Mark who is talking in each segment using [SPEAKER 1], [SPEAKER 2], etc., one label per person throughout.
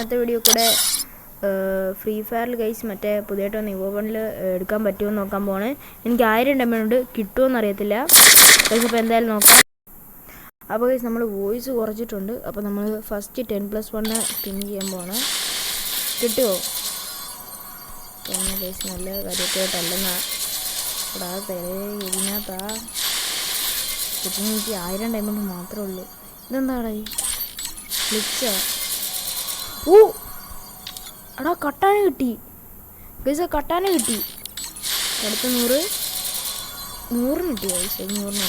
[SPEAKER 1] ഇന്നത്തെ വീഡിയോ കൂടെ free ഫയറിൽ guys മറ്റേ പുതിയതായിട്ട് വന്ന് ഇവോവണിൽ എടുക്കാൻ പറ്റുമോ എന്ന് നോക്കാൻ പോണേ. എനിക്ക് 1000 ഡയമണ്ട് കിട്ടുമോ അറിയത്തില്ല ഗൈസ്. അപ്പോൾ എന്തായാലും നോക്കാം. അപ്പോൾ ഗൈസ് നമ്മൾ വോയിസ് കുറച്ചിട്ടുണ്ട്. അപ്പോൾ നമ്മൾ ഫസ്റ്റ് 10+1 സ്പിൻ ചെയ്യാൻ പോകണം. കിട്ടുമോ ഗൈസ്? നല്ല കാര്യമായിട്ടല്ലെന്നാ ഇവിടെ ഇതിനകത്താ കിട്ടുന്ന. എനിക്ക് 1000 ഡയമണ്ട് മാത്രമേ ഉള്ളൂ. ഇതെന്താടാ ഫ്ലിച്ചാ? ഓ എടാ കട്ടാന കിട്ടി ഗൈസ്, കട്ടാന കിട്ടി. അടുത്ത 100 കിട്ടി ഗൈസ്. 100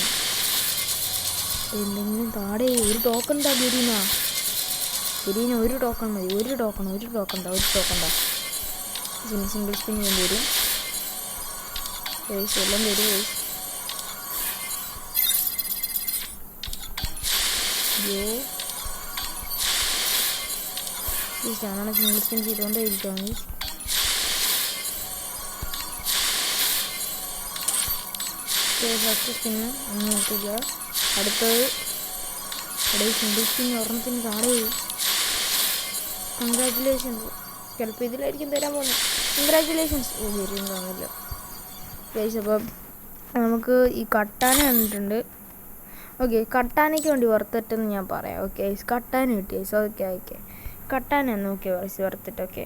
[SPEAKER 1] എന്തെങ്കിലും താടേ. ഒരു ടോക്കൺ താ ഗരീന. ഒരു ടോക്കൺ മതി. ഒരു ടോക്കൺ സിംഗിൾ സ്പിൻ വേണ്ടി വരും ഗൈസ്. എല്ലാം വരും ഗൈസ്. ഞാനാണ് സിംഗിൾ സ്പിൻ ചെയ്തുകൊണ്ടേ ഇരിക്കുകയാണ് ഗൈസ്. ഫസ്റ്റ് സ്പിന്ന് ഒന്നും നോക്കില്ല. അടുത്തത് ഇവിടെ സിംഗിൾ സ്പിൻ ഒരെണ്ണത്തിന് താഴെ. കൺഗ്രാറ്റുലേഷൻസ്. ചിലപ്പോൾ ഇതിലായിരിക്കും തരാൻ പോകുന്നത്. കൺഗ്രാറ്റുലേഷൻസ്. ഓ വരും കാണില്ല ഗൈസ്. അപ്പം നമുക്ക് ഈ കട്ടാന വന്നിട്ടുണ്ട്. ഓക്കെ, കട്ടാനയ്ക്ക് വേണ്ടി വർത്തിട്ടെന്ന് ഞാൻ പറയാം. ഓക്കെ കട്ടാന കിട്ടി ഗൈസ്. ഓക്കെ കട്ടാന നോക്കിയാൽ ഗൈസ് വർത്തിട്ട്. ഓക്കെ